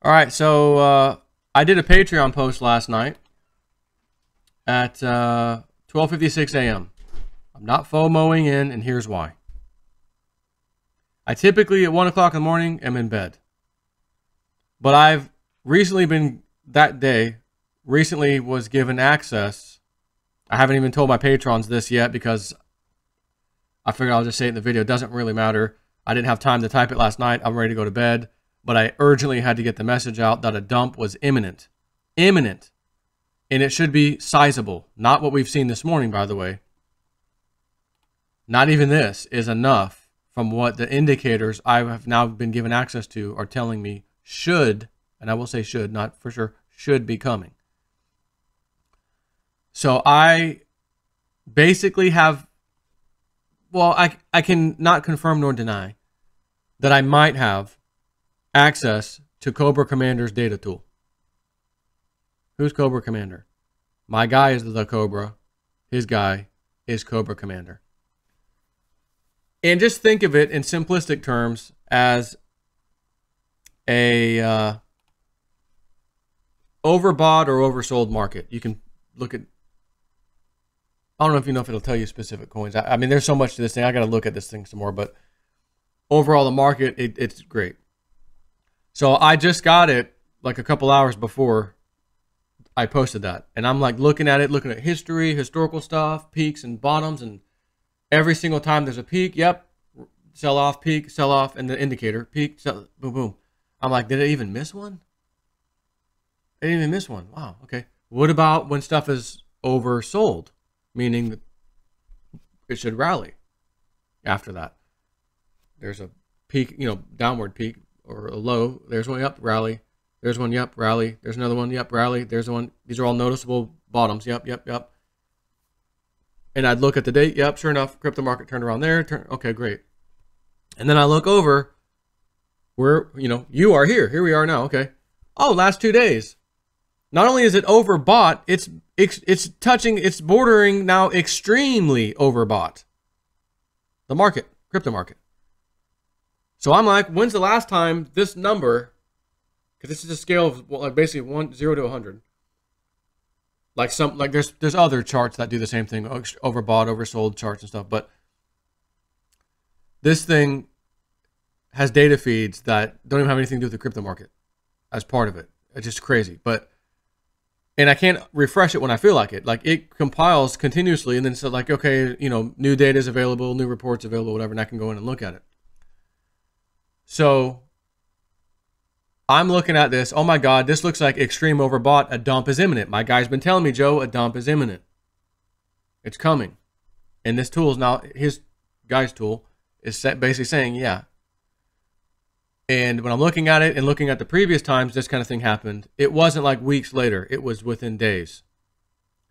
All right, so I did a Patreon post last night at 12:56 a.m. I'm not FOMOing in, and here's why. I typically at 1 o'clock in the morning am in bed. But I've recently been, recently was given access. I haven't even told my patrons this yet because I figured I'll just say it in the video. It doesn't really matter. I didn't have time to type it last night. I'm ready to go to bed. But I urgently had to get the message out that a dump was imminent. Imminent. And it should be sizable. Not what we've seen this morning, by the way. Not even this is enough from what the indicators I have now been given access to are telling me should, and I will say should, not for sure, should be coming. So I basically have, well, I can not confirm nor deny that I might have access to Cobra Commander's data tool. Who's Cobra Commander? My guy is the Cobra. His guy is Cobra Commander. And just think of it in simplistic terms as a overbought or oversold market. You can look at, I don't know if you know if it'll tell you specific coins. I mean, there's so much to this thing. I got to look at this thing some more, but overall, the market, it's great. So I just got it like a couple hours before I posted that. And I'm like looking at it, looking at history, historical stuff, peaks and bottoms. And every single time there's a peak, yep, sell off, peak, sell off, and the indicator, peak, sell, boom, boom. I'm like, did it even miss one? I didn't even miss one. Wow, okay. What about when stuff is oversold? Meaning that it should rally after that. There's a peak, downward peak. Or a low, there's one, yep, rally. There's one, yep, rally. There's another one, yep, rally. There's one. These are all noticeable bottoms, yep. And I'd look at the date, yep, sure enough, crypto market turned around there. Okay, great. And then I look over, where, you are here. Here we are now, okay. Oh, last 2 days. Not only is it overbought, it's bordering now extremely overbought. The market, crypto market. So I'm like, when's the last time this number, because this is a scale of like basically 0 to 100. Like there's other charts that do the same thing, overbought, oversold charts and stuff. But this thing has data feeds that don't even have anything to do with the crypto market as part of it. It's just crazy. And I can't refresh it when I feel like it. Like it compiles continuously and then it's like, okay, new data is available, new reports available, whatever, and I can go in and look at it. So I'm looking at this. Oh my God, this looks like extreme overbought. A dump is imminent. My guy's been telling me, Joe, a dump is imminent. It's coming. And this tool is now, his guy's tool is basically saying, yeah. And when I'm looking at it and looking at the previous times this kind of thing happened, it wasn't like weeks later. It was within days.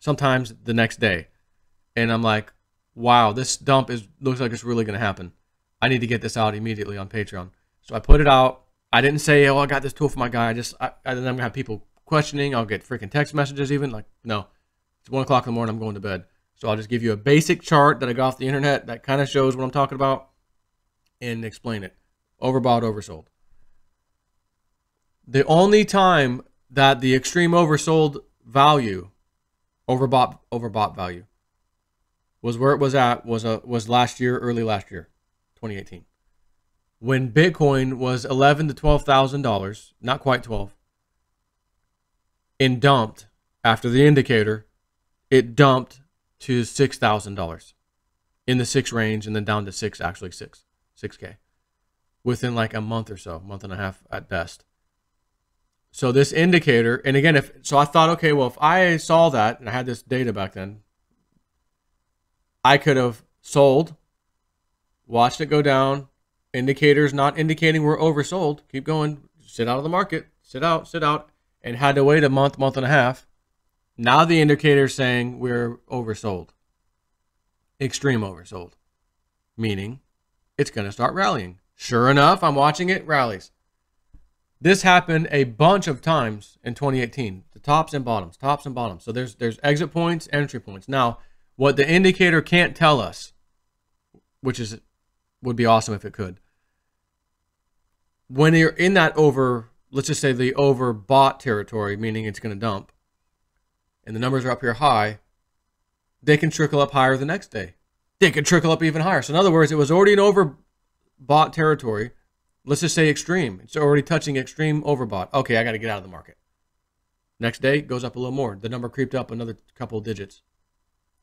Sometimes the next day. And I'm like, wow, this dump looks like it's really going to happen. I need to get this out immediately on Patreon. So I put it out. I didn't say, oh, I got this tool for my guy. I'm going to have people questioning. I'll get freaking text messages even. Like, no, it's 1 o'clock in the morning. I'm going to bed. So I'll just give you a basic chart that I got off the internet that kind of shows what I'm talking about and explain it. Overbought, oversold. The only time that the extreme oversold value, overbought value, was where it was at was last year, early last year, 2018. When Bitcoin was $11,000 to $12,000, not quite 12, and dumped after the indicator, it dumped to $6,000 in the 6 range and then down to 6K within like a month or so, month and a half at best. So this indicator, and again, so I thought, okay, well, if I saw that and I had this data back then, I could have sold, watched it go down. Indicators not indicating we're oversold. Keep going. Sit out of the market. Sit out. And had to wait a month and a half. Now the indicator's saying we're oversold. Extreme oversold. Meaning it's going to start rallying. Sure enough, I'm watching it, rallies. This happened a bunch of times in 2018. The tops and bottoms. So there's exit points, entry points. Now, what the indicator can't tell us, which would be awesome if it could. When you're in that let's just say the overbought territory, meaning it's going to dump, and the numbers are up here high, they can trickle up higher the next day. They could trickle up even higher. So in other words, it was already an overbought territory. Let's just say extreme. It's already touching extreme overbought. Okay, I got to get out of the market. Next day, it goes up a little more. The number creeped up another couple of digits.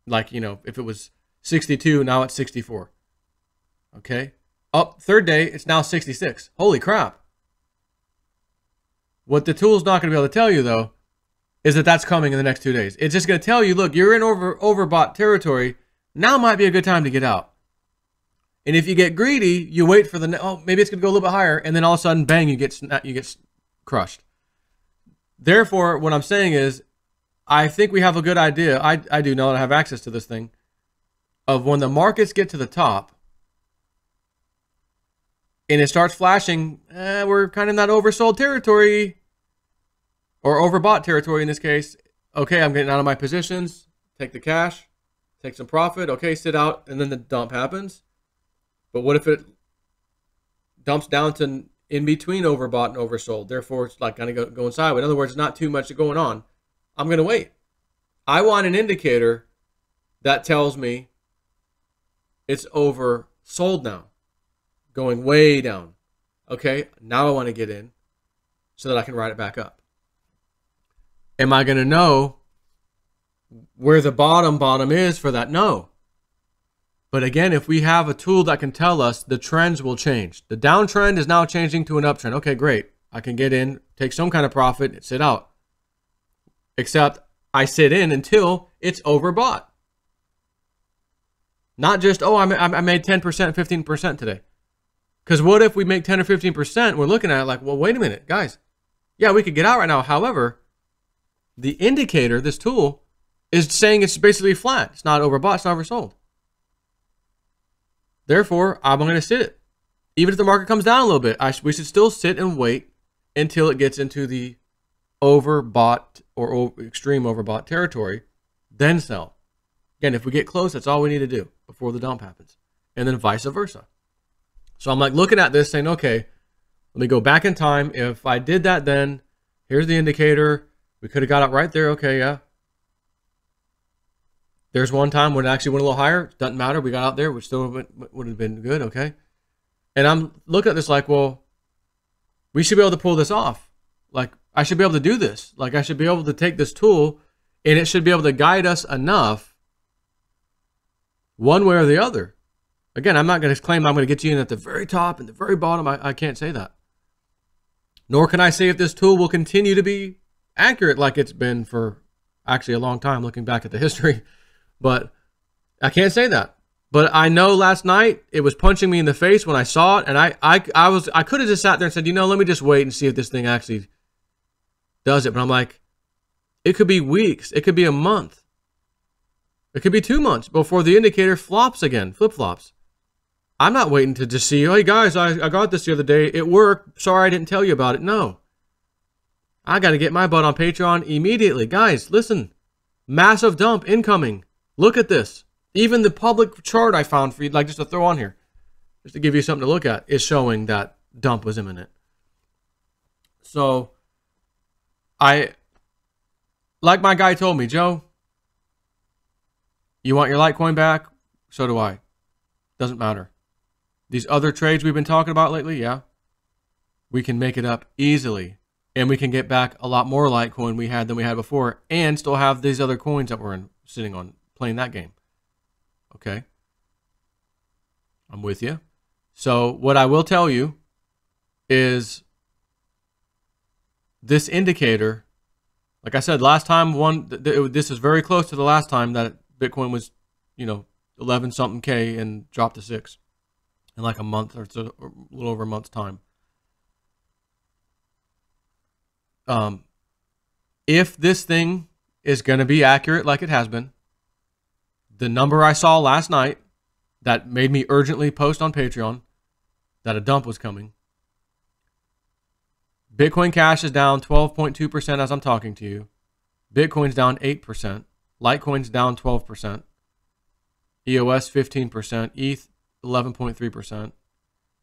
Like, you know, if it was 62, now it's 64. Okay. Up third day, it's now 66. Holy crap. What the tool's not going to be able to tell you, though, is that that's coming in the next 2 days. It's just going to tell you, look, you're in overbought territory. Now might be a good time to get out. And if you get greedy, you wait for maybe it's going to go a little bit higher, and then all of a sudden, bang, you get crushed. Therefore, what I'm saying is, I think we have a good idea. I do now that I have access to this thing, of when the markets get to the top, and it starts flashing, we're kind of in that oversold territory, or overbought territory in this case. Okay, I'm getting out of my positions, take the cash, take some profit, okay, sit out, and then the dump happens. But what if it dumps down to in between overbought and oversold? Therefore, it's like kind of going sideways. In other words, not too much going on. I'm going to wait. I want an indicator that tells me it's oversold now, going way down. Okay, now I want to get in so that I can ride it back up. Am I going to know where the bottom is for that? No. But again, if we have a tool that can tell us, the trends will change. The downtrend is now changing to an uptrend. Okay, great. I can get in, take some kind of profit, and sit out. Except I sit in until it's overbought. Not just, oh, I made 10%, 15% today. Because what if we make 10 or 15%? We're looking at it like, well, wait a minute, guys. Yeah, we could get out right now. However, the indicator, this tool, is saying it's basically flat. It's not overbought. It's not oversold. Therefore, I'm going to sit it. Even if the market comes down a little bit, we should still sit and wait until it gets into the overbought or extreme overbought territory, then sell. Again, if we get close, that's all we need to do before the dump happens. And then vice versa. So I'm like looking at this saying, okay, let me go back in time. If I did that then, here's the indicator. We could have got it right there. Okay, yeah. There's one time when it actually went a little higher. Doesn't matter. We got out there. We still would have been good. Okay. And I'm looking at this like, well, we should be able to pull this off. Like, I should be able to do this. Like, I should be able to take this tool and it should be able to guide us enough one way or the other. Again, I'm not going to claim I'm going to get you in at the very top and the very bottom. I can't say that. Nor can I say if this tool will continue to be accurate like it's been for actually a long time, looking back at the history. But I can't say that. But I know last night it was punching me in the face when I saw it, and I could have just sat there and said, you know, let me just wait and see if this thing actually does it. But I'm like, it could be weeks, it could be a month, it could be 2 months before the indicator flops again, flip-flops. I'm not waiting to just see, hey guys, I got this the other day, it worked, sorry I didn't tell you about it. No. I got to get my butt on Patreon immediately. Guys, listen, massive dump incoming. Look at this. Even the public chart I found for you, like just to throw on here, just to give you something to look at, is showing that dump was imminent. So, like my guy told me, Joe, you want your Litecoin back? So do I. Doesn't matter. These other trades we've been talking about lately, yeah, we can make it up easily. And we can get back a lot more Litecoin than we had before, and still have these other coins that we're sitting on, playing that game. Okay? I'm with you. So what I will tell you is this indicator, like I said, last time this is very close to the last time that Bitcoin was, 11 something K and dropped to 6 in like a month or so, or a little over a month's time. If this thing is going to be accurate like it has been, the number I saw last night that made me urgently post on Patreon that a dump was coming. Bitcoin Cash is down 12.2% as I'm talking to you. Bitcoin's down 8%. Litecoin's down 12%. EOS 15%. ETH 11.3%.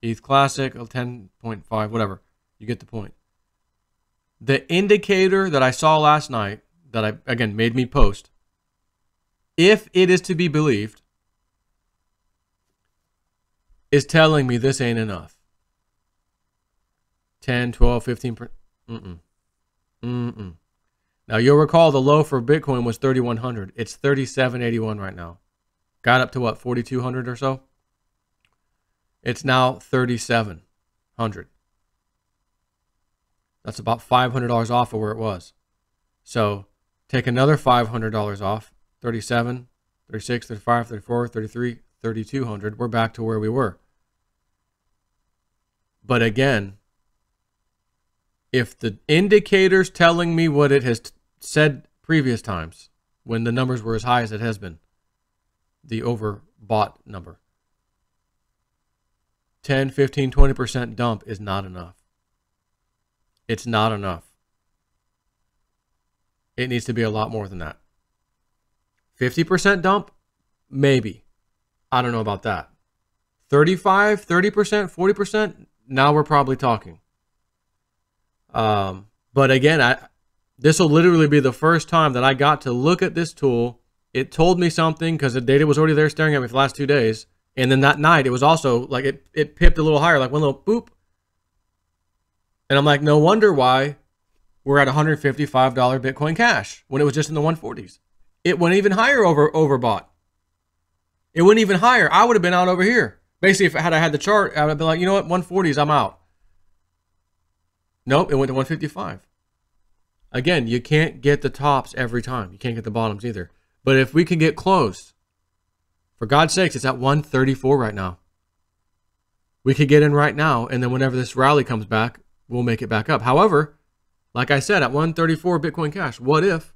ETH Classic 10.5, whatever. You get the point. The indicator that I saw last night, that again made me post, if it is to be believed, is telling me this ain't enough. 10, 12, 15%. Now, you'll recall the low for Bitcoin was 3,100. It's 3,781 right now. Got up to what, 4,200 or so? It's now 3,700. That's about $500 off of where it was. So take another $500 off. 37, 36, 35, 34, 33, 3,200. We're back to where we were. But again, if the indicator's telling me what it has said previous times, when the numbers were as high as it has been, the overbought number, 10, 15, 20% dump is not enough. It's not enough. It needs to be a lot more than that. 50% dump? Maybe. I don't know about that. 35, 30%, 40%? Now we're probably talking. But again, this will literally be the first time that I got to look at this tool. It told me something because the data was already there staring at me for the last 2 days. And then that night, it was also like it pipped a little higher, like one little boop. And I'm like, no wonder why we're at $155 Bitcoin Cash when it was just in the 140s. It went even higher overbought. It went even higher. I would have been out over here. Basically, if I had the chart, I would have been like, you know what, 140s, I'm out. Nope, it went to 155. Again, you can't get the tops every time. You can't get the bottoms either. But if we can get close, for God's sakes, it's at 134 right now. We could get in right now, and then whenever this rally comes back, we'll make it back up. However, like I said, at 134 Bitcoin Cash, what if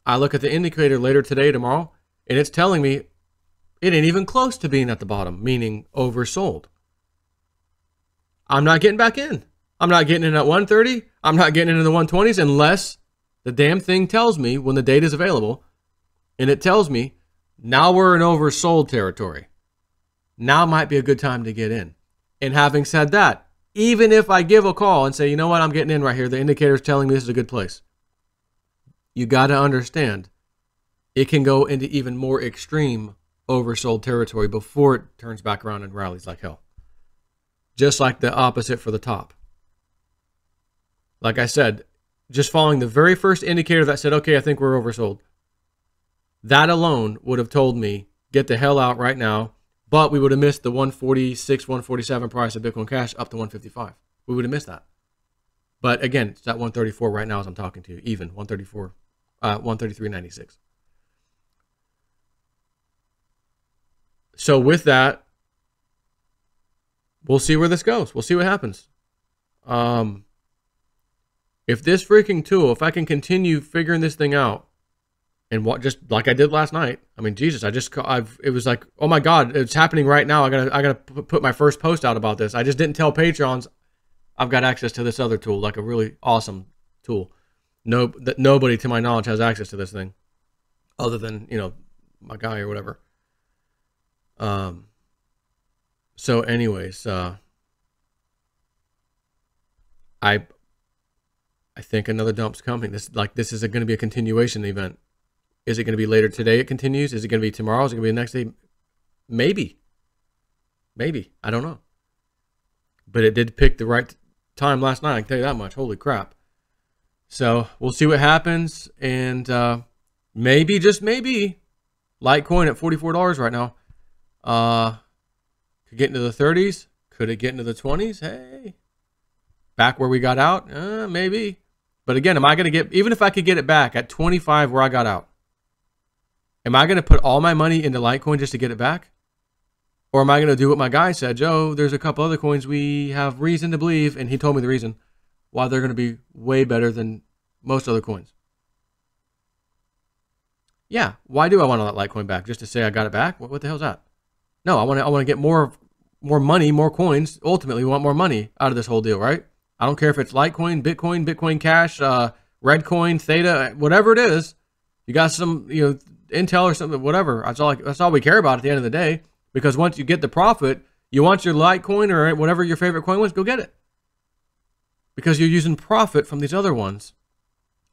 I look at the indicator later today, tomorrow, and it's telling me it ain't even close to being at the bottom, meaning oversold. I'm not getting back in. I'm not getting in at 130. I'm not getting into the 120s unless the damn thing tells me when the data is available, and it tells me now we're in oversold territory. Now might be a good time to get in. And having said that, even if I give a call and say, you know what, I'm getting in right here, the indicator is telling me this is a good place. You got to understand, it can go into even more extreme oversold territory before it turns back around and rallies like hell. Just like the opposite for the top. Like I said, just following the very first indicator that said, okay, I think we're oversold. That alone would have told me, get the hell out right now. But we would have missed the 146, 147 price of Bitcoin Cash up to 155. We would have missed that. But again, it's at 134 right now as I'm talking to you, even 134, 133.96. So with that, we'll see where this goes. We'll see what happens. If this freaking tool, if I can continue figuring this thing out, and what, just like I did last night, I mean, Jesus, it was like, oh my God, it's happening right now. I gotta put my first post out about this. I just didn't tell Patrons I've got access to this other tool, like a really awesome tool. Nobody, to my knowledge, has access to this thing, other than, you know, my guy or whatever. So anyways, I think another dump's coming. This is going to be a continuation event. Is it going to be later today it continues? Is it going to be tomorrow? Is it going to be the next day? Maybe. Maybe. I don't know. But it did pick the right time last night, I can tell you that much. Holy crap. So we'll see what happens. And maybe, just maybe, Litecoin at $44 right now. Could get into the 30s. Could it get into the 20s? Hey. Back where we got out? Maybe. But again, am I going to get, even if I could get it back at 25 where I got out, am I going to put all my money into Litecoin just to get it back? Or am I going to do what my guy said? Joe, there's a couple other coins we have reason to believe, and he told me the reason why they're going to be way better than most other coins. Yeah, why do I want that Litecoin back? Just to say I got it back? What the hell's that? No, I want to get more money, more coins. Ultimately, we want more money out of this whole deal, right? I don't care if it's Litecoin, Bitcoin, Bitcoin Cash, Redcoin, Theta, whatever it is. You got some, Intel or something, whatever. That's all we care about at the end of the day. Because once you get the profit, you want your Litecoin or whatever your favorite coin was, go get it. because you're using profit from these other ones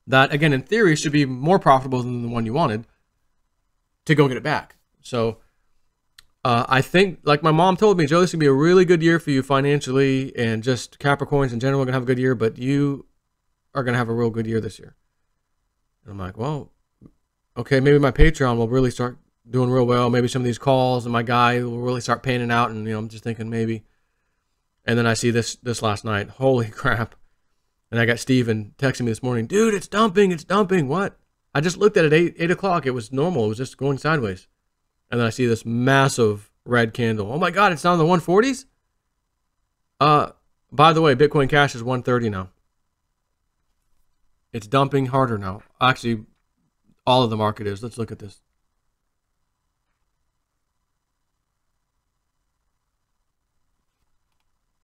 that, again, in theory, should be more profitable than the one you wanted to go get it back. So I think, like my mom told me, Joe, this is going to be a really good year for you financially, and just Capricorns in general are going to have a good year, but you are going to have a real good year this year. And I'm like, well, okay, maybe my Patreon will really start doing real well. Maybe some of these calls and my guy will really start panning out. And, I'm just thinking maybe. And then I see this last night. Holy crap. And I got Steven texting me this morning. Dude, it's dumping. It's dumping. What? I just looked at it 8 o'clock. It was normal. It was just going sideways. And then I see this massive red candle. Oh my God, it's down in the 140s? By the way, Bitcoin Cash is 130 now. It's dumping harder now. Actually, all of the market is. Let's look at this.